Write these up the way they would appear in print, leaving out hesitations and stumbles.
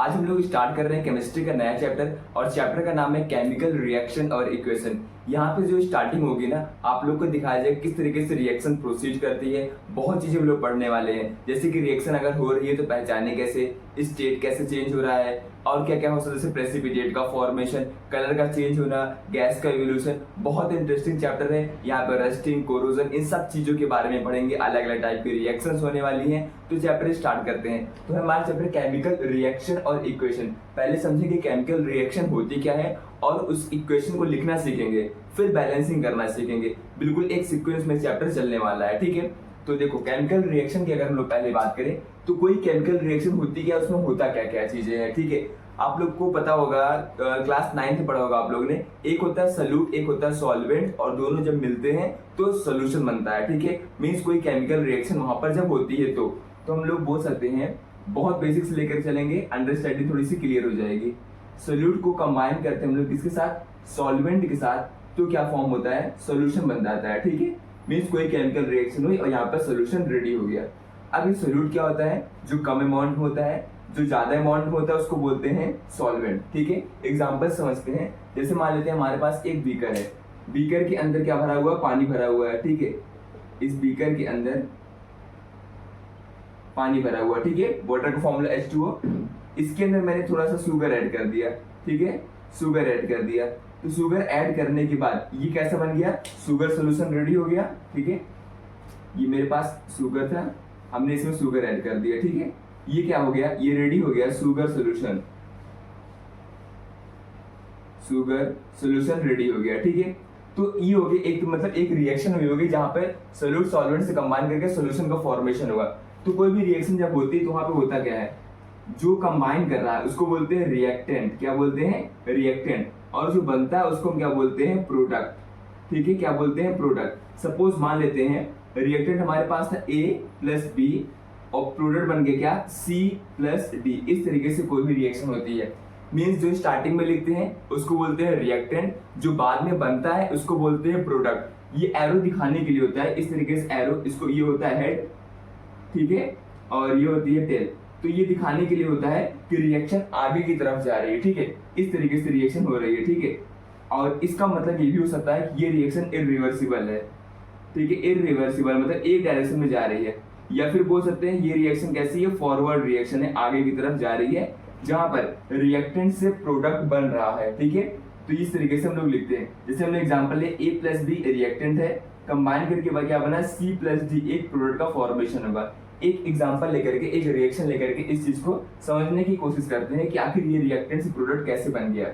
आज हम लोग स्टार्ट कर रहे हैं केमिस्ट्री का नया चैप्टर और चैप्टर का नाम है केमिकल रिएक्शन और इक्वेशन। यहाँ पे जो स्टार्टिंग होगी ना, आप लोग को दिखाया जाएगा किस तरीके से रिएक्शन प्रोसीड करती है। बहुत चीजें हम लोग पढ़ने वाले हैं, जैसे कि रिएक्शन अगर हो रही है तो पहचाने कैसे, स्टेट कैसे चेंज हो रहा है और क्या क्या हो सकता है, जैसे प्रेसिपिटेट का फॉर्मेशन, कलर का चेंज होना, गैस का इवोल्यूशन। बहुत इंटरेस्टिंग चैप्टर है। यहाँ पर रस्टिंग, कोरोजन, इन सब चीजों के बारे में पढ़ेंगे। अलग अलग टाइप की रिएक्शंस होने वाली हैं। तो चैप्टर स्टार्ट करते हैं। तो हमारा चैप्टर केमिकल रिएक्शन और इक्वेशन। पहले समझेंगे केमिकल रिएक्शन होती क्या है और उस इक्वेशन को लिखना सीखेंगे, फिर बैलेंसिंग करना सीखेंगे। बिल्कुल एक सीक्वेंस में चैप्टर चलने वाला है, ठीक है। तो देखो, केमिकल रिएक्शन की अगर हम लोग पहले बात करें तो कोई केमिकल रिएक्शन होती क्या, उसमें होता क्या क्या चीजें हैं, ठीक है। आप लोग को पता होगा, क्लास 9th में पढ़ा होगा आप लोगों ने, एक होता है सल्यूट, एक होता है सॉल्वेंट, और दोनों जब मिलते हैं तो सोल्यूशन बनता है, ठीक है। मीन्स कोई केमिकल रिएक्शन वहां पर जब होती है तो हम लोग बोल सकते हैं, बहुत बेसिक्स लेकर चलेंगे, अंडरस्टैंडिंग थोड़ी सी क्लियर हो जाएगी। सोल्यूट को कंबाइन करते हैं हम लोग किसके साथ, सॉल्वेंट के साथ, तो क्या फॉर्म होता है, सोल्यूशन बन जाता है, ठीक है। मीन्स कोई केमिकल रिएक्शन हुई और यहाँ पर सोल्यूशन रेडी हो गया। अब ये सोल्यूट क्या होता है, जो कम अमाउंट होता है, जो ज्यादा अमाउंट होता है उसको बोलते हैं सॉल्वेंट, ठीक है। एग्जांपल समझते हैं। जैसे मान लेते हैं हमारे पास एक बीकर है, बीकर के अंदर क्या भरा हुआ है, पानी भरा हुआ है, ठीक है। इस बीकर के अंदर पानी भरा हुआ, ठीक है। वाटर का फॉर्मूला H2O। इसके अंदर मैंने थोड़ा सा शुगर ऐड कर दिया, ठीक है, शुगर ऐड कर दिया। तो शुगर ऐड करने के बाद ये कैसा बन गया, शुगर सोल्यूशन रेडी हो गया, ठीक है। ये मेरे पास शुगर था, हमने इसमें शुगर ऐड कर दिया, ठीक है। ये क्या हो गया, ये रेडी हो गया sugar solution, sugar solution ready हो गया, ठीक है। तो ये हो गया एक, मतलब एक रिएक्शन हुई होगी जहां पे सोल्यूट सॉल्वेंट से कंबाइन करके सोल्यूशन का फॉर्मेशन होगा। तो कोई भी रिएक्शन जब होती है तो वहां पे होता क्या है, जो कंबाइन कर रहा है उसको बोलते हैं रिएक्टेंट। क्या बोलते हैं, रिएक्टेंट। और जो बनता है उसको हम क्या बोलते हैं, प्रोडक्ट, ठीक है। क्या बोलते हैं, प्रोडक्ट। सपोज मान लेते हैं रिएक्टेंट हमारे पास था A प्लस B और प्रोडक्ट बन गया क्या, C प्लस D। इस तरीके से कोई भी रिएक्शन होती है। मीन्स जो स्टार्टिंग में लिखते हैं उसको बोलते हैं रिएक्टेंट, जो बाद में बनता है उसको बोलते हैं प्रोडक्ट। ये एरो दिखाने के लिए होता है, इस तरीके से एरो, इसको ये होता है हेड, ठीक है, और ये होती है टेल। तो ये दिखाने के लिए होता है कि रिएक्शन आगे की तरफ जा रही है, ठीक है। इस तरीके से रिएक्शन हो रही है, ठीक है। और इसका मतलब ये भी हो सकता है कि ये रिएक्शन इरिवर्सिबल है, ठीक है। इरिवर्सिबल मतलब एक डायरेक्शन में जा रही है। या फिर बोल सकते हैं ये रिएक्शन कैसी है, फॉरवर्ड रिएक्शन है, आगे की तरफ जा रही है, जहां पर रिएक्टेंट से प्रोडक्ट बन रहा है, ठीक है। तो इस तरीके से हम लोग लिखते हैं। जैसे हमने एग्जांपल ले, A प्लस B रिएक्टेंट है, कंबाइन करके बाद क्या बना, C प्लस D, एक प्रोडक्ट का फॉर्मेशन होगा। एक एग्जांपल लेकर के, एक रिएक्शन लेकर के इस चीज को समझने की कोशिश करते हैं कि आखिर ये रिएक्टेंट से प्रोडक्ट कैसे बन गया।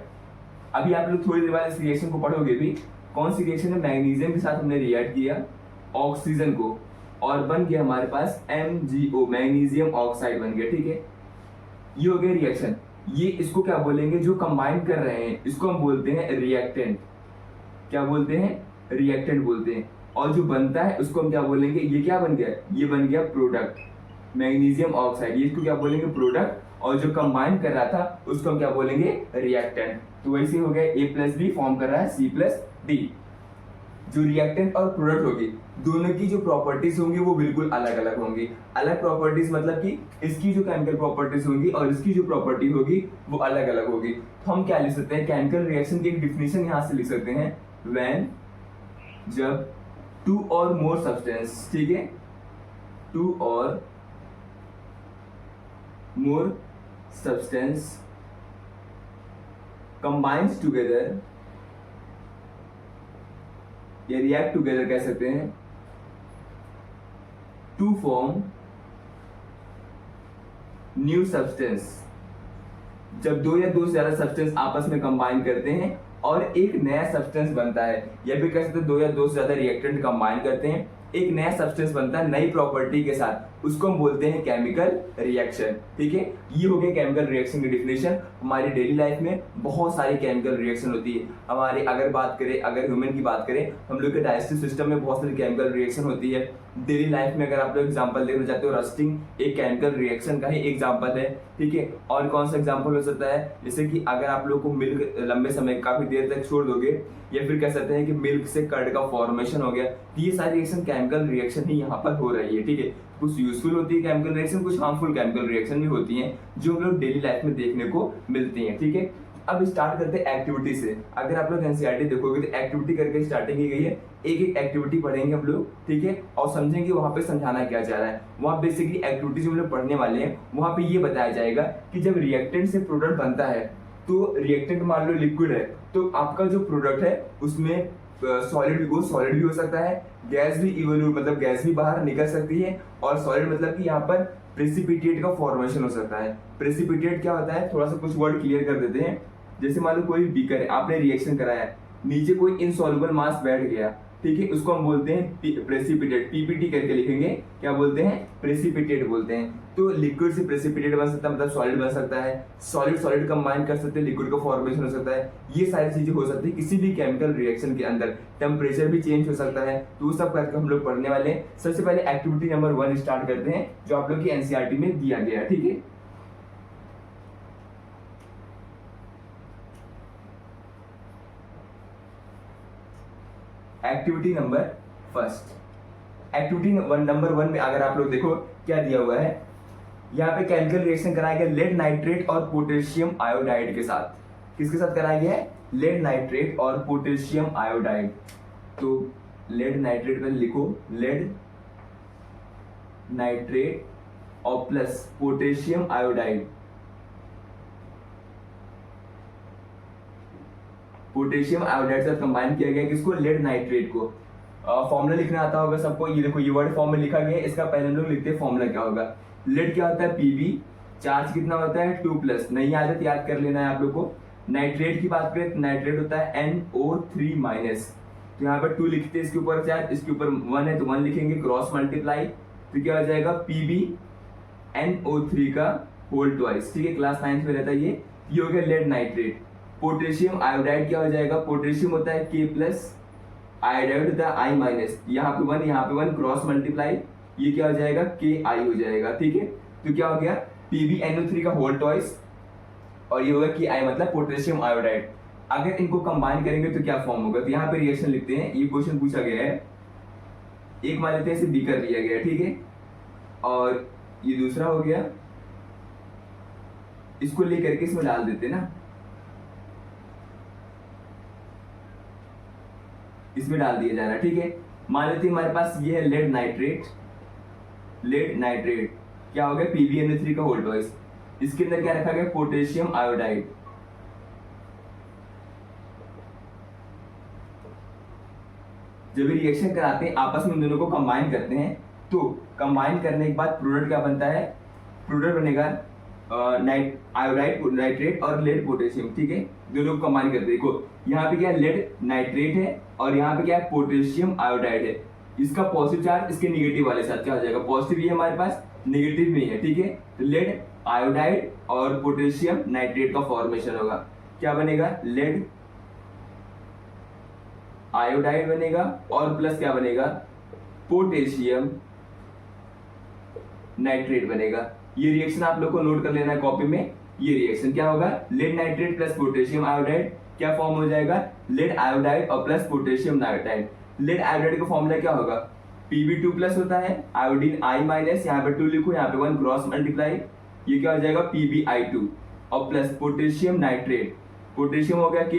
अभी आप लोग थोड़ी देर बाद इस रिएक्शन को पढ़ोगे भी। कौन सी रिएक्शन है, मैग्नीशियम के साथ हमने रिएक्ट किया ऑक्सीजन को और बन गया हमारे पास MgO, मैग्नीशियम ऑक्साइड बन गया, ठीक है। ये हो गया रिएक्शन। ये इसको क्या बोलेंगे, जो कंबाइन कर रहे हैं इसको हम बोलते हैं रिएक्टेंट। क्या बोलते हैं, रिएक्टेंट बोलते हैं। और जो बनता है उसको हम क्या बोलेंगे, ये क्या बन गया, ये बन गया प्रोडक्ट, मैग्नीशियम ऑक्साइड। ये इसको क्या बोलेंगे, प्रोडक्ट। और जो कंबाइन कर रहा था उसको हम क्या बोलेंगे, रिएक्टेंट। तो वैसे हो गया A प्लस B फॉर्म कर रहा है C प्लस D। जो रिएक्टेंट और प्रोडक्ट होगी, दोनों की जो प्रॉपर्टीज होंगी वो बिल्कुल अलग अलग होंगी। अलग प्रॉपर्टीज मतलब कि इसकी जो केमिकल प्रॉपर्टीज होंगी और इसकी जो प्रॉपर्टी होगी वो अलग अलग होगी। तो हम क्या लिख सकते हैं, केमिकल रिएक्शन की एक डिफिनेशन यहां से लिख सकते हैं, व्हेन, जब टू और मोर सब्सटेंस, ठीक है, टू और मोर सब्सटेंस कंबाइंस टुगेदर, या रिएक्ट टुगेदर कह सकते हैं, टू फॉर्म न्यू सब्सटेंस। जब दो या दो से ज्यादा सब्सटेंस आपस में कंबाइन करते हैं और एक नया सब्सटेंस बनता है, या फिर कह सकते हैं दो या दो से ज्यादा रिएक्टेंट कंबाइन करते हैं, एक नया सब्सटेंस बनता है नई प्रॉपर्टी के साथ, उसको हम बोलते हैं केमिकल रिएक्शन, ठीक है। ये हो गया केमिकल रिएक्शन की डिफिनेशन। हमारी डेली लाइफ में बहुत सारी केमिकल रिएक्शन होती है। हमारी अगर बात करें, अगर ह्यूमन की बात करें, हम लोग के डाइजेस्टिव सिस्टम में बहुत सारी केमिकल रिएक्शन होती है। डेली लाइफ में अगर आप लोग एग्जांपल देखना चाहते हो, रस्टिंग एक केमिकल रिएक्शन का ही एग्जांपल है, ठीक है। और कौन सा एग्जांपल हो सकता है, जैसे कि अगर आप लोग को मिल्क लंबे समय काफी देर तक छोड़ दोगे, या फिर कह सकते हैं कि मिल्क से कर्ड का फॉर्मेशन हो गया, तो ये सारी रिएक्शन केमिकल रिएक्शन ही यहाँ पर हो रही है, ठीक है। कुछ यूजफुल होती है केमिकल रिएक्शन, कुछ हार्मफुल केमिकल रिएक्शन भी होती हैं जो हम लोग डेली लाइफ में देखने को मिलती हैं। ठीक है, अब स्टार्ट करते हैं एक्टिविटी से। अगर आप लोग एनसीईआरटी देखोगे तो एक्टिविटी करके स्टार्टिंग की गई है, एक एक एक्टिविटी पढ़ेंगे हम लोग, ठीक है, और समझेंगे वहां पे समझाना क्या चाह रहा है। वहां बेसिकली एक्टिविटी जो हम लोग पढ़ने वाले हैं वहां पे ये बताया जाएगा कि जब रिएक्टेंट से प्रोडक्ट बनता है, तो रिएक्टेंट मान लो लिक्विड है, तो आपका जो प्रोडक्ट है उसमें सॉलिड भी हो सकता है, गैस भी इवोल्यूट मतलब गैस भी बाहर निकल सकती है, और सॉलिड मतलब कि यहाँ पर प्रेसिपिटेट का फॉर्मेशन हो सकता है। प्रेसिपिटेट क्या होता है, थोड़ा सा कुछ वर्ड क्लियर कर देते हैं। जैसे मान लो कोई बीकर है, आपने रिएक्शन कराया, नीचे कोई इनसॉल्युबल मास बैठ गया, ठीक है, उसको हम बोलते हैं प्रेसिपिटेट, पीपीटी करके लिखेंगे, क्या बोलते हैं, प्रेसिपिटेट बोलते हैं। तो लिक्विड से प्रेसिपिटेट बन सकता है, मतलब सॉलिड बन सकता है, सॉलिड सॉलिड कंबाइन कर सकते हैं, लिक्विड का फॉर्मेशन हो सकता है, ये सारी चीजें हो सकती है किसी भी केमिकल रिएक्शन के अंदर। टेम्परेचर भी चेंज हो सकता है, तो वो सब करके हम लोग पढ़ने वाले हैं। सबसे पहले एक्टिविटी नंबर 1 स्टार्ट करते हैं, जो आप लोग की एनसीईआरटी में दिया गया है। ठीक है, activity number first. Activity number 1 में अगर आप लोग देखो क्या दिया हुआ है, यहाँ पे केमिकल रिएक्शन कराया गया लेड नाइट्रेट और पोटेशियम आयोडाइड के साथ। किसके साथ कराया गया है, लेड नाइट्रेट और पोटेशियम आयोडाइड। तो लेड नाइट्रेट में लिखो, लेड नाइट्रेट और plus potassium iodide. Potassium iodide से कंबाइन किया गया किसको, लेड नाइट्रेट को। फॉर्मूला लिखना आता होगा सबको, ये देखो ये वर्ड फॉर्म में लिखा गया है, इसका पहले हम लोग लिखते हैं फॉर्मूला क्या होगा। लेड क्या होता है, पीबी, चार्ज कितना होता है 2+, नई आदत याद कर लेना है आप लोग को। नाइट्रेट की बात करें तो नाइट्रेट होता है NO3-, तो यहाँ पर 2 लिखते हैं, इसके ऊपर चार्ज, इसके ऊपर 1 है तो 1 लिखेंगे, क्रॉस मल्टीप्लाई, तो क्या हो जाएगा PB NO3 का होल ट्वाइस। ठीक है, क्लास 9 में रहता है ये हो गया लेड नाइट्रेट। पोटेशियम आयोडाइड क्या हो जाएगा, पोटेशियम होता है K+, आयोडाइड होता है I-, यहाँ पे 1 यहाँ पे 1, क्रॉस मल्टीप्लाई, ये क्या हो जाएगा KI हो जाएगा। ठीक है, तो क्या हो गया PbNO3 का होल ट्वाइस, और ये होगा KI मतलब पोटेशियम आयोडाइड। अगर इनको कंबाइन करेंगे तो क्या फॉर्म होगा, तो यहाँ पे रिएक्शन लिखते हैं, ये क्वेश्चन पूछा गया है। एक मान लेते हैं इसे बीकर लिया गया, ठीक है, और ये दूसरा हो गया, इसको लेकर के इसमें डाल देते ना, इसमें डाल दिया जा रहा है। ठीक है, मान लेते हैं हमारे पास ये है लेड नाइट्रेट, लेड नाइट्रेट क्या हो गया PbNO3 का होल ट्वाइस, इसके अंदर क्या रखा गया, पोटेशियम आयोडाइड। जब भी रिएक्शन कराते हैं आपस में इन दोनों को कंबाइन करते हैं, तो कंबाइन करने के बाद प्रोडक्ट क्या बनता है, प्रोडक्ट बनेगा आयोडाइड नाइट्रेट और लेड पोटेशियम। ठीक है, दोनों को कंबाइन करते हैं। देखो यहाँ पे क्या है, लेड नाइट्रेट है और यहाँ पे क्या है, पोटेशियम आयोडाइड है। इसका पॉजिटिव चार्ज इसके निगेटिव वाले साथ क्या हो जाएगा, पॉजिटिव ही हमारे पास, नेगेटिव में है। ठीक है, तो लेड आयोडाइड और पोटेशियम नाइट्रेट का फॉर्मेशन होगा, क्या बनेगा, लेड आयोडाइड बनेगा और प्लस क्या बनेगा, पोटेशियम नाइट्रेट बनेगा। ये रिएक्शन आप लोग को नोट कर लेना है कॉपी में। ये रिएक्शन क्या होगा, lead nitrate plus potassium iodide क्या फॉर्म हो जाएगा, लेड आयोडाइड और plus potassium nitride. Lead iodide का फॉर्मूला क्या होगा, Pb2+ होता है, आयोडीन I-, यहाँ पे 2 लिखो, यहाँ पे 1 क्रॉस मल्टीप्लाई, ये क्या हो जाएगा PbI2 और प्लस पोटेशियम नाइट्रेट, पोटेशियम हो गया K+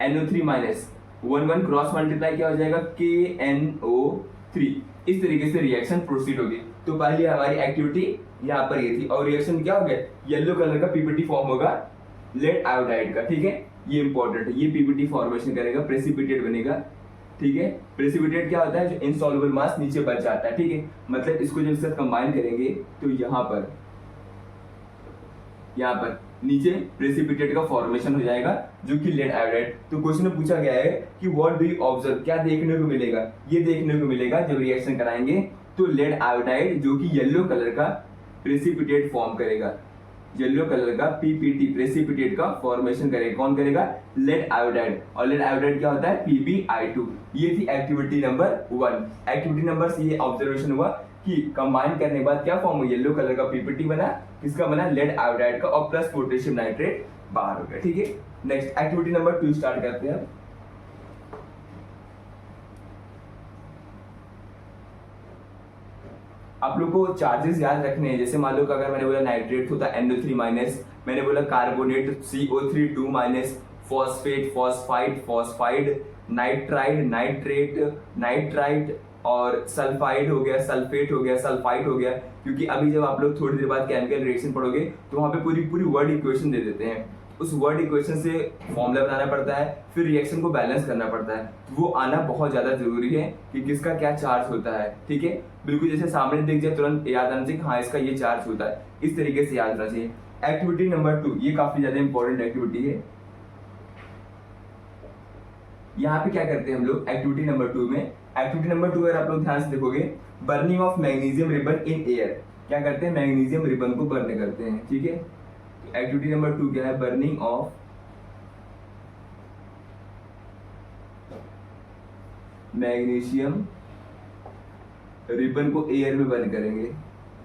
NO3-, 1 क्रॉस मल्टीप्लाई क्या हो जाएगा KNO3। इस तरीके से रिएक्शन प्रोसीड होगी। तो पहली हमारी एक्टिविटी यहाँ पर ये थी, और रिएक्शन क्या हो गया, येलो कलर का पीपीटी फॉर्म होगा लेड आयोडाइड का। ठीक है, ये इंपॉर्टेंट है, ये पीपीटी फॉर्मेशन करेगा, प्रेसिपिटेट बनेगा। ठीक है, प्रेसिपिटेट क्या होता है, जो इनसॉल्युबल मास नीचे बच जाता है। ठीक है, मतलब इसको जब इसके साथ कंबाइन करेंगे तो यहाँ पर नीचे प्रेसिपिटेट का फॉर्मेशन हो जाएगा, जो कि लेड आयोडाइड। तो क्वेश्चन में पूछा गया है कि व्हाट डू यू ऑब्जर्व, क्या देखने को मिलेगा, ये देखने को मिलेगा जब रिएक्शन कराएंगे तो लेड आयोडाइड जो कि येलो कलर का प्रेसिपिटेट फॉर्म करेगा, येलो कलर का पीपीटी प्रेसिपिटेट का फॉर्मेशन करेगा। कौन करेगा, लेड आयोडाइड, और लेड आयोडाइड क्या होता है PbI2। ये थी एक्टिविटी नंबर 1। एक्टिविटी नंबर से ये ऑब्जर्वेशन हुआ कि कंबाइन करने के बाद क्या फॉर्म हुआ, येलो कलर का पीपीटी बना, किसका बना, लेड आयोडाइड का, और प्लस पोटेशियम नाइट्रेट बाहर हो गया। ठीक है, नेक्स्ट एक्टिविटी नंबर 2 स्टार्ट करते हैं। आप लोग को चार्जेस याद रखने हैं। जैसे मान लो कि अगर मैंने बोला नाइट्रेट होता है NO3 माइनस, मैंने बोला carbonate CO3 2 minus, phosphate phosphide phosphide, nitride nitrate nitrite, और सल्फाइड हो गया सल्फेट हो गया सल्फाइड हो गया। क्योंकि अभी जब आप लोग थोड़ी देर बाद केमिकल रिएक्शन पढ़ोगे तो वहाँ पे पूरी पूरी वर्ड इक्वेशन दे देते हैं, उस वर्ड इक्वेशन से फॉर्मूला बनाना पड़ता है, फिर रिएक्शन को बैलेंस करना पड़ता है। तो वो आना बहुत ज्यादा जरूरी है कि किसका क्या चार्ज होता है। ठीक है, बिल्कुल जैसे सामने दिख जाए तुरंत याद आना चाहिए हाँ इसका ये चार्ज होता है, इस तरीके से याद आना चाहिए। एक्टिविटी नंबर 2, ये काफी ज्यादा इंपॉर्टेंट एक्टिविटी है। यहाँ पे क्या करते हैं हम लोग एक्टिविटी नंबर 2 में, एक्टिविटी नंबर 2 अगर आप लोग ध्यान से देखोगे, burning of magnesium ribbon in air. क्या करते हैं, मैग्नीशियम रिबन को बर्न करते हैं। ठीक है, एक्टिविटी नंबर 2 क्या है, बर्निंग ऑफ मैग्नीशियम रिबन को एयर में बर्न करेंगे।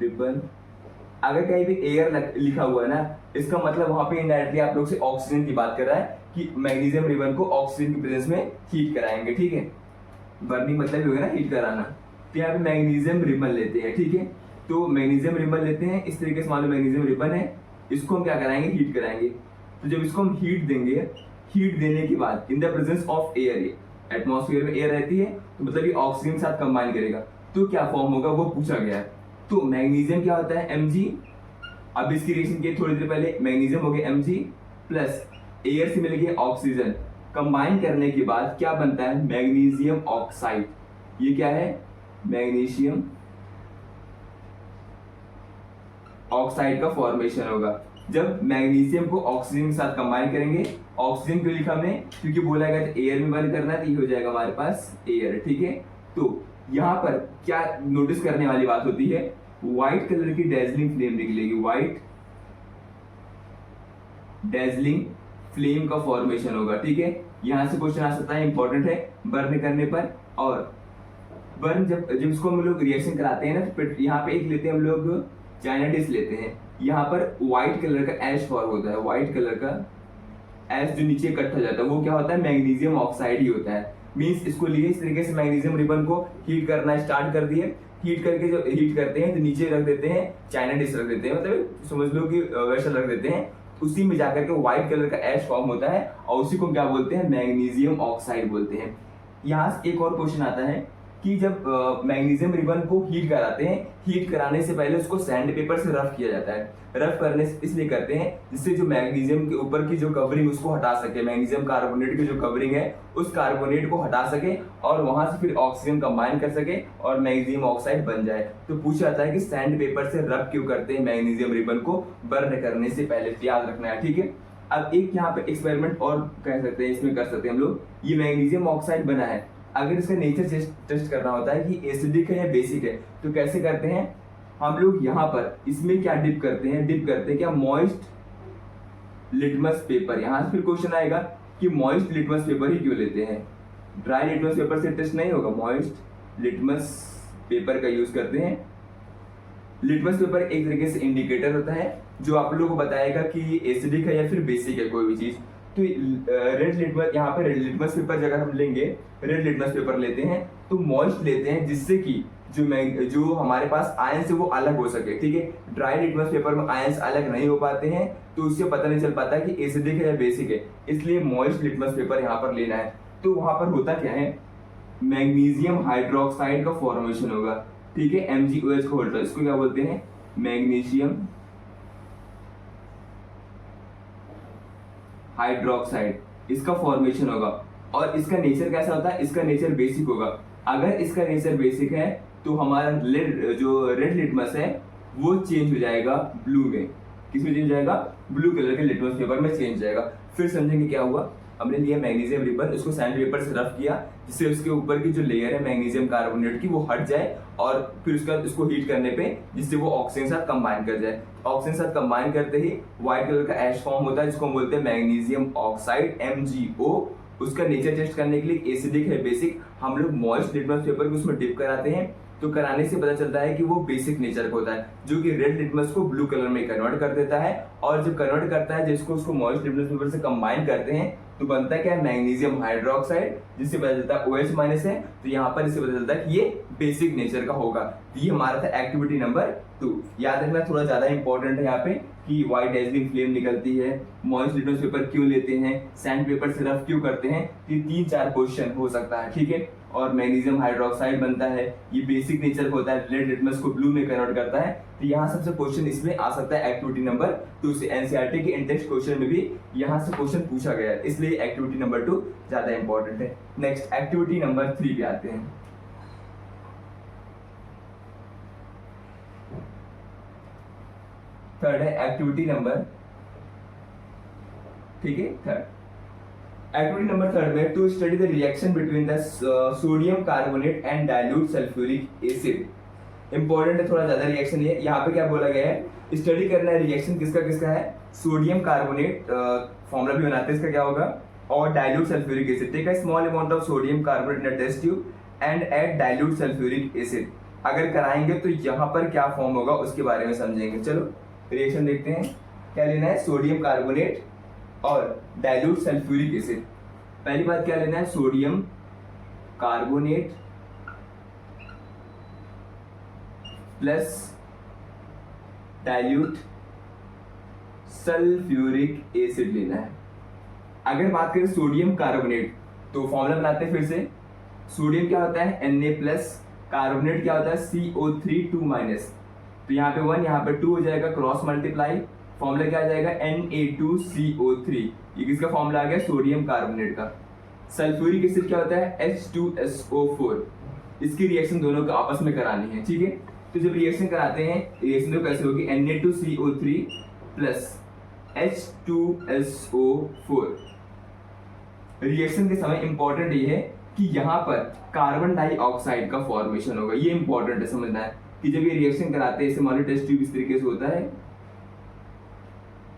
रिबन, अगर कहीं भी एयर लिखा हुआ है ना, इसका मतलब वहां पे इनडायरेक्टली आप लोग से ऑक्सीजन की बात कर रहा है कि मैग्नीशियम रिबन को ऑक्सीजन की प्रेजेंस में हीट कराएंगे। ठीक है, बर्निंग मतलब होगा ना हीट कराना। तो यहाँ पे मैग्नीशियम रिबन लेते हैं। ठीक है, तो मैग्नीशियम रिबन लेते हैं इस तरीके से, मान लो मैग्नीशियम रिबन है, इसको हम क्या कराएंगे, हीट कराएंगे। तो जब इसको हम हीट देंगे, हीट देने के बाद in the presence of air, atmosphere में एयर रहती है तो मतलब ये ऑक्सीजन के साथ कंबाइन करेगा, तो क्या फॉर्म होगा वो पूछा गया है। तो मैग्नीशियम क्या होता है, Mg। अब इसकी रिएक्शन की थोड़ी देर पहले, मैग्नीशियम हो गया Mg प्लस एयर से मिल गया ऑक्सीजन, कंबाइन करने के बाद क्या बनता है, मैग्नीशियम ऑक्साइड। ये क्या है, मैग्नीशियम ऑक्साइड का फॉर्मेशन होगा। जब मैग्नीशियम को ऑक्सीजन के साथ कंबाइन करेंगे, ऑक्सीजन क्यों लिखा हमने, क्योंकि बोला गया था एयर में बर्न करना है, तो ये हो जाएगा हमारे पास एयर। ठीक है, तो यहाँ पर क्या नोटिस करने वाली बात होती है, व्हाइट कलर की डेजलिंग फ्लेम निकलेगी, व्हाइट डेजलिंग फ्लेम का फॉर्मेशन होगा। ठीक है, यहां से क्वेश्चन आ सकता है, इंपॉर्टेंट है बर्न करने पर। और बर्न जब इसको हम लोग रिएक्शन कराते हैं ना, तो यहाँ पे एक लेते हैं हम लोग चाइना डिश लेते हैं, यहाँ पर व्हाइट कलर का ऐश फॉर्म होता है, व्हाइट कलर का ऐश जो नीचे इकट्ठा हो जाता है वो क्या होता है, मैग्नीशियम ऑक्साइड ही होता है। मींस इसको लिए इस तरीके से मैग्नीशियम रिबन को हीट करना स्टार्ट कर दिए, हीट करके जब हीट करते हैं तो नीचे रख देते हैं, चाइना डिश रख देते हैं, मतलब समझ लो कि वैसा रख देते हैं, उसी में जाकर के व्हाइट कलर का ऐश फॉर्म होता है और उसी को क्या बोलते हैं, मैग्नीशियम ऑक्साइड बोलते हैं। यहाँ से एक और क्वेश्चन आता है कि जब मैग्नीशियम रिबन को हीट कराते हैं, हीट कराने से पहले उसको सैंड पेपर से रफ किया जाता है। रफ करने से इसलिए करते हैं जिससे जो मैग्नीशियम के ऊपर की जो कवरिंग उसको हटा सके, मैग्नीशियम कार्बोनेट की जो कवरिंग है उस कार्बोनेट को हटा सके और वहां से फिर ऑक्सीजन कंबाइन कर सके और मैग्नीशियम ऑक्साइड बन जाए। तो पूछा जाता है कि सैंड पेपर से रफ क्यों करते हैं मैग्नीशियम रिबन को बर्न करने से पहले, याद रखना है। ठीक है, अब एक यहाँ पे एक्सपेरिमेंट और कह सकते हैं, इसमें कर सकते हैं हम लोग, ये मैग्नीशियम ऑक्साइड बना है, अगर इसका नेचर टेस्ट करना होता है कि एसिडिक है या बेसिक है, तो कैसे करते हैं हम लोग, यहाँ पर इसमें क्या डिप करते हैं क्या, मॉइस्ट लिटमस पेपर। यहाँ से फिर क्वेश्चन आएगा कि मॉइस्ट लिटमस पेपर ही क्यों लेते हैं, ड्राई लिटमस पेपर से टेस्ट नहीं होगा, मॉइस्ट लिटमस पेपर का यूज करते हैं। लिटमस पेपर एक तरीके से इंडिकेटर होता है जो आप लोगों को बताएगा कि एसिडिक है या फिर बेसिक है कोई भी चीज। तो रेड लिटमस, यहाँ पे रेड लिटमस पेपर अगर हम लेंगे, रेड लिटमस पेपर लेते हैं तो मॉइस्ट लेते हैं जिससे कि जो हमारे पास आयंस है वो अलग हो सके। ठीक है, ड्राई लिटमस पेपर में आयंस अलग नहीं हो पाते हैं तो उससे पता नहीं चल पाता कि एसिडिक है या बेसिक है, इसलिए मॉइस्ट लिटमस पेपर यहाँ पर लेना है। तो वहां पर होता क्या है, मैग्नीशियम हाइड्रोक्साइड का फॉर्मेशन होगा। ठीक है, MgOH को होल्डर, इसको क्या बोलते हैं, मैग्नीशियम हाइड्रोक्साइड, इसका फॉर्मेशन होगा। और इसका नेचर कैसा होता है, इसका नेचर बेसिक होगा। अगर इसका नेचर बेसिक है तो हमारा जो रेड लिटमस है वो चेंज हो जाएगा ब्लू में। किसमें चेंज हो जाएगा, ब्लू कलर के लिटमस पेपर में चेंज हो जाएगा। फिर समझेंगे क्या हुआ, हमने लिया मैग्नीशियम रिबन, उसको सैंड पेपर से रफ किया जिससे उसके ऊपर की जो लेयर है मैग्नीशियम कार्बोनेट की वो हट जाए और फिर उसको हीट करने पे जिससे वो ऑक्सीजन के साथ कंबाइन कर जाए। ऑक्सीजन के साथ कंबाइन करते ही व्हाइट कलर का ऐश फॉर्म होता है जिसको हम बोलते हैं मैग्नीशियम ऑक्साइड, MgO। उसका नेचर टेस्ट करने के लिए एसिडिक है बेसिक, हम लोग मॉइस्ट लिटमस पेपर को उसमें डिप कराते हैं, तो कराने से पता चलता है कि वो बेसिक नेचर का होता है, जो कि रेड लिटमस को ब्लू कलर में कन्वर्ट कर देता है। और जब कन्वर्ट करता है, जिसको उसको मॉइस्ट लिटमस पेपर से कंबाइन करते हैं, तो बनता है क्या, मैग्नीशियम हाइड्रोक्साइड, जिससे पता चलता है OH माइनस है। तो यहाँ पर इससे पता चलता है कि ये बेसिक नेचर का होगा। ये हमारा था एक्टिविटी नंबर 2। याद रखना थोड़ा ज्यादा इंपॉर्टेंट है यहाँ पे कि व्हाई डेजलिंग फ्लेम निकलती है, मॉइस्ट लिटमस पेपर क्यों लेते हैं, सैंड पेपर से रफ क्यों करते हैं। ये 3-4 क्वेश्चन हो सकता है, ठीक है। और मैग्नीशियम हाइड्रोक्साइड बनता है, ये बेसिक नेचर का होता है, रेड लिटमस को ब्लू में कन्वर्ट करता है। तो यहाँ सबसे क्वेश्चन इसमें आ सकता है एक्टिविटी नंबर 2 से। एनसीईआरटी के इंडेक्स क्वेश्चन में भी यहाँ से क्वेश्चन पूछा गया है, इसलिए एक्टिविटी नंबर 2 ज्यादा इंपॉर्टेंट है। नेक्स्ट एक्टिविटी नंबर 3 पे आते हैं। थर्ड है एक्टिविटी नंबर, ठीक है, थर्ड एक्टिविटी नंबर 3 में to study the reaction between the sodium carbonate and dilute sulphuric acid. Important है, थोड़ा ज्यादा रिएक्शन है। यहाँ पे क्या बोला गया है, स्टडी करना है रिएक्शन किसका किसका है, सोडियम कार्बोनेट, फॉर्मूला भी बनाते हैं इसका क्या होगा, और dilute sulphuric acid. Take a small amount of sodium carbonate in a test tube and add dilute sulphuric acid. अगर कराएंगे तो यहाँ पर क्या फॉर्म होगा उसके बारे में समझेंगे। चलो रिएक्शन देखते हैं। क्या लेना है, सोडियम कार्बोनेट और डाइल्यूट सल्फ्यूरिक एसिड। पहली बात क्या लेना है, sodium carbonate plus dilute sulphuric acid लेना है। अगर बात करें सोडियम कार्बोनेट, तो फॉर्मूला बनाते हैं फिर से। सोडियम क्या होता है Na प्लस, कार्बोनेट क्या होता है CO3 2 माइनस। तो यहाँ पे 1 यहाँ पे 2 हो जाएगा, क्रॉस मल्टीप्लाई, फॉर्मूला क्या आ जाएगा Na2CO3। ये किसका फॉर्मूला आ गया, सोडियम कार्बोनेट का। सल्फ्यूरिक एसिड क्या होता है H2SO4। इसकी रिएक्शन दोनों को आपस में करानी है, ठीक है। तो जब रिएक्शन कराते हैं, रिएक्शन तो कैसे होगी, Na2CO3 प्लस H2SO4। रिएक्शन के समय इंपॉर्टेंट ये है कि यहाँ पर कार्बन डाइऑक्साइड का फॉर्मेशन होगा। ये इंपॉर्टेंट है समझना है कि जब ये रिएक्शन कराते हैं, मान लो टेस्ट ट्यूब इस तरीके से होता है,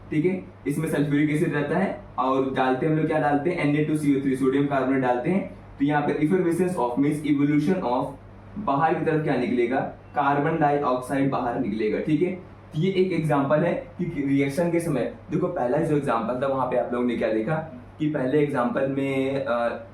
ठीक है, इसमें सल्फ्यूरिक एसिड रहता है और डालते हैं हम लोग क्या डालते हैं, Na2CO3 सोडियम कार्बोनेट डालते हैं। तो यहाँ पे effervescence of means evolution of, बाहर की तरफ क्या निकलेगा, कार्बन डाइऑक्साइड बाहर निकलेगा, ठीक है। ये एक एग्जांपल है कि रिएक्शन के समय, देखो पहला जो एग्जांपल था वहां पे आप लोगों ने क्या देखा कि पहले एग्जांपल में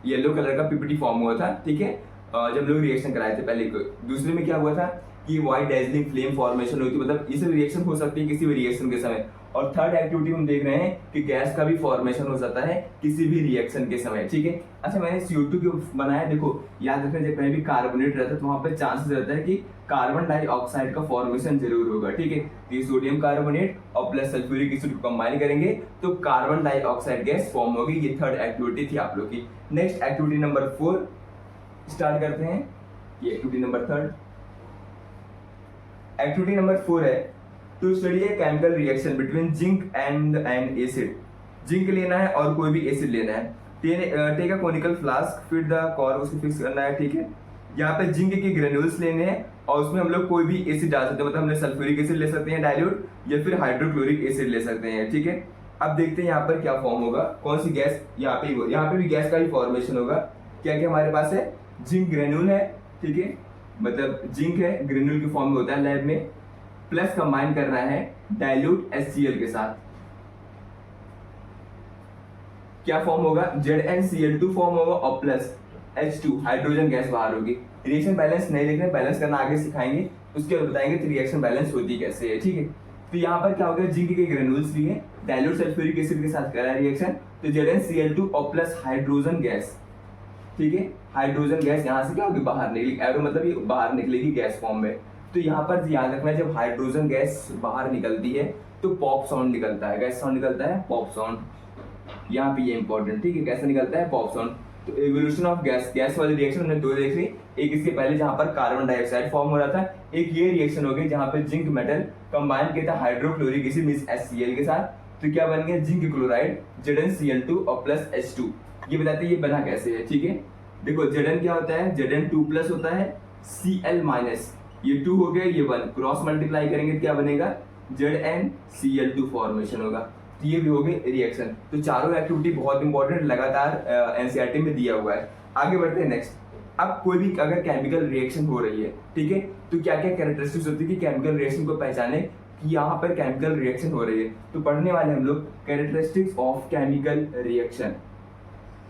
येलो कलर का पीपीटी फॉर्म हुआ था, ठीक है, जब लोग रिएक्शन कराए थे पहले। दूसरे में क्या हुआ था कि व्हाइट डेजलिंग फ्लेम फॉर्मेशन हुई थी, मतलब ये सब रिएक्शन हो सकती है किसी भी रिएक्शन के समय। और थर्ड एक्टिविटी हम देख रहे हैं कि गैस का भी फॉर्मेशन हो सकता है किसी भी रिएक्शन के समय, ठीक है। अच्छा, मैंने CO2 क्यों बनाया, देखो याद रखना, जब कहीं भी कार्बोनेट रहता है तो वहां पे चांसेस रहता है कि कार्बन डाइऑक्साइड का फॉर्मेशन जरूर होगा, ठीक है। ये सोडियम कार्बोनेट और प्लस सल्फ्यूरिक एसिड को कंबाइन करेंगे तो कार्बन डाइऑक्साइड गैस फॉर्म होगी। ये थर्ड एक्टिविटी थी आप लोग की। नेक्स्ट एक्टिविटी नंबर 4 स्टार्ट करते हैं। ये एक्टिविटी नंबर 3। एक्टिविटी नंबर 4 है to study a chemical reaction between zinc and an acid. Zinc लेना है और कोई भी एसिड लेना है। Take a conical flask, fit the cork, उसको फिक्स करना है, ठीक है। यहाँ पे जिंक के ग्रेन्यूल्स लेने हैं और उसमें हम लोग कोई भी एसिड डाल सकते हैं, मतलब हमने सल्फ्यूरिक एसिड ले सकते हैं डाइल्यूट, या फिर हाइड्रोक्लोरिक एसिड ले सकते हैं, ठीक है। अब देखते हैं यहाँ पर क्या फॉर्म होगा, कौन सी गैस, यहाँ पे भी गैस का ही फॉर्मेशन होगा। क्या क्या हमारे पास है, जिंक ग्रेन्यूल है, ठीक है, मतलब जिंक है, ग्रेन्यूल के फॉर्म में होता है लैब में, प्लस कंबाइन करना है डाइल्यूट HCl के साथ। क्या फॉर्म होगा, ZnCl2 फॉर्म होगा और प्लस H2 हाइड्रोजन गैस बाहर होगी। रिएक्शन बैलेंस नहीं लिखना, बैलेंस करना आगे सिखाएंगे, उसके बाद बताएंगे कि रिएक्शन बैलेंस होती कैसे है, ठीक है। तो यहाँ पर क्या हो गया, जिंक के ग्रेन्यूल्स लिए डाइल्यूट सल्फ्यूरिक एसिड के साथ करा रिएक्शन, तो ZnCl2 और प्लस हाइड्रोजन गैस, ठीक है। हाइड्रोजन गैस यहाँ से क्या होगी, बाहर निकलेगी, एरो मतलब ये बाहर निकलेगी गैस फॉर्म में। तो यहाँ पर याद रखना, जब हाइड्रोजन गैस बाहर निकलती है तो पॉप साउंड निकलता है, गैस साउंड निकलता है, पॉप साउंड। यहाँ पे ये इंपॉर्टेंट, ठीक है, कैसे निकलता है, पॉप साउंड। तो एवोल्यूशन ऑफ गैस, गैस वाली रिएक्शन हमने 2 देख ली। एक इसके पहले जहाँ पर कार्बन डाइऑक्साइड फॉर्म हो रहा था, एक ये रिएक्शन हो गई जहाँ पे जिंक मेटल कंबाइन किया था हाइड्रोक्लोरिक एसिड मींस HCl के साथ। तो क्या बन गया, जिंक क्लोराइड ZnCl2 और प्लस H2। ये बताते हैं ये बना कैसे है, ठीक है। देखो Zn क्या होता है, Zn2 प्लस होता है, Cl माइनस, ये 2 हो गया, ये 1, क्रॉस मल्टीप्लाई करेंगे क्या बनेगा, ZnCl2 फॉर्मेशन होगा। तो ये भी हो गई रिएक्शन। तो चारों एक्टिविटी बहुत इंपॉर्टेंट, लगातार एनसीईआरटी में दिया हुआ है। आगे बढ़ते हैं नेक्स्ट। अब कोई भी अगर केमिकल रिएक्शन हो रही है, ठीक है, तो क्या क्या कैरेक्टरिस्टिक्स होती है कि केमिकल रिएक्शन को पहचाने कि यहाँ पर केमिकल रिएक्शन हो रही है। तो पढ़ने वाले हम लोग कैरेक्टरिस्टिक्स ऑफ केमिकल रिएक्शन।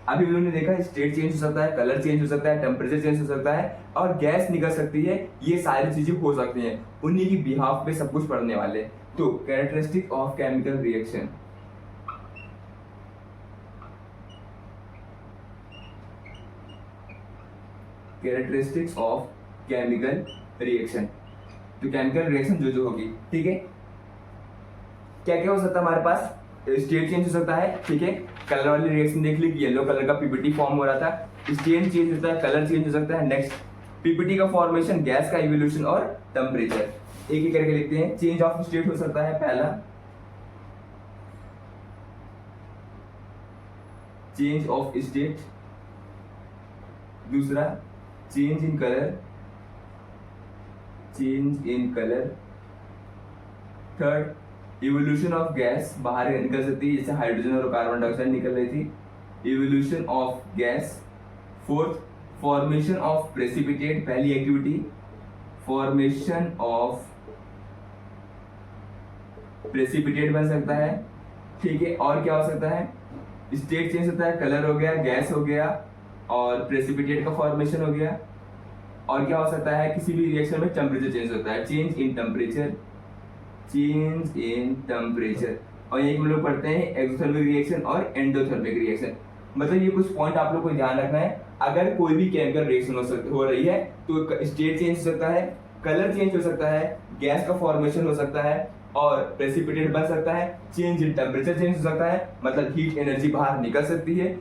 अभी हम लोगों ने देखा स्टेट चेंज हो सकता है, कलर चेंज हो सकता है, टेम्परेचर चेंज हो सकता है और गैस निकल सकती है, ये सारी चीजें हो सकती हैं। उन्हीं की बिहाफ पे सब कुछ पढ़ने वाले। तो characteristic of chemical reaction, characteristics of chemical reaction, तो केमिकल रिएक्शन जो होगी, ठीक है, क्या क्या हो सकता है हमारे पास, स्टेट चेंज हो सकता है, ठीक है, कलर वाली रिएक्शन देख ली कि येलो कलर का पीपीटी फॉर्म हो रहा था, स्टेट चेंज होता है, कलर चेंज हो सकता है, नेक्स्ट पीपीटी का फॉर्मेशन, गैस का इवोल्यूशन और टेम्परेचर। एक एक करके लिखते हैं। चेंज ऑफ स्टेट हो सकता है पहला, चेंज ऑफ स्टेट, दूसरा change in colour, change in colour, third evolution of gas, बाहर निकल सकती है जैसे हाइड्रोजन और कार्बन डाइऑक्साइड निकल रही थी, evolution of gas, fourth formation of precipitate, पहली एक्टिविटी फॉर्मेशन ऑफ प्रेसिपिटेट बन सकता है, ठीक है, और क्या हो सकता है, स्टेट चेंज होता है, कलर हो गया, गैस हो गया और प्रेसिपिटेट का फॉर्मेशन हो गया, और क्या हो सकता है, किसी भी रिएक्शन में टेम्परेचर चेंज होता है, change in temperature, change in temperature. और यही हम लोग पढ़ते हैं एक्सोथर्मिक रिएक्शन और एंडोथर्मिक रिएक्शन। मतलब ये कुछ पॉइंट आप लोग को ध्यान रखना है। अगर कोई भी केमिकल रिएक्शन हो रही है तो स्टेट चेंज हो सकता है, कलर चेंज हो सकता है, गैस का फॉर्मेशन हो सकता है और प्रेसिपिटेट बन सकता है, चेंज इन टेम्परेचर चेंज हो सकता है, मतलब हीट एनर्जी बाहर निकल सकती है।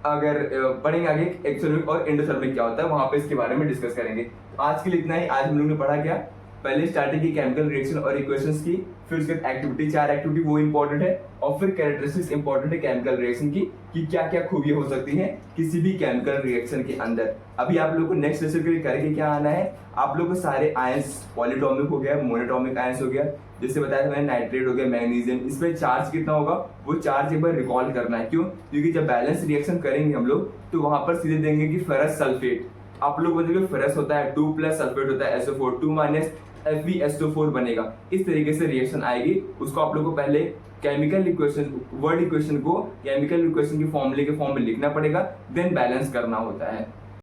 अगर पढ़ेंगे आगे एक्सोथर्मिक और एंडोथर्मिक क्या होता है, वहां पे इसके बारे में डिस्कस करेंगे। तो आज के लिए इतना ही। आज हम लोगों ने पढ़ा क्या, पहले स्टार्टिंग की केमिकल रिएक्शन और इक्वेशंस की, फिर उसके बाद एक्टिविटी, 4 एक्टिविटी वो इंपॉर्टेंट है, और फिर कैरेक्टरिस्टिक्स इंपॉर्टेंट है केमिकल रिएक्शन की कि क्या क्या खूबियां हो सकती हैं किसी भी केमिकल रिएक्शन के अंदर। अभी आप लोगों को नेक्स्ट लेक्चर के लिए करके क्या आना है, आप लोगों को सारे आयंस, पॉलीटॉमिक हो गया, मोनोटॉमिक आयंस हो गया, जैसे बताया था मैंने, नाइट्रेट हो गया, मैग्नीशियम, इस पे चार्ज कितना होगा वो चार्ज एक बार रिकॉल करना है। क्यों? क्योंकि जब बैलेंस रिएक्शन करेंगे हम लोग तो वहां पर सीधे देंगे कि फेरस सल्फेट, आप लोग बोलेंगे फेरस होता है 2 प्लस सल्फेट होता है SO4, 2 माइनस FeSO4 बनेगा। इस तरीके से रिएक्शन आएगी। उसको आप लोगों को पहले केमिकल इक्वेशन, वर्ड इक्वेशन को केमिकल इक्वेशन के फॉर्मूले के फॉर्म में लिखना पड़ेगा, देन बैलेंस करना होता है।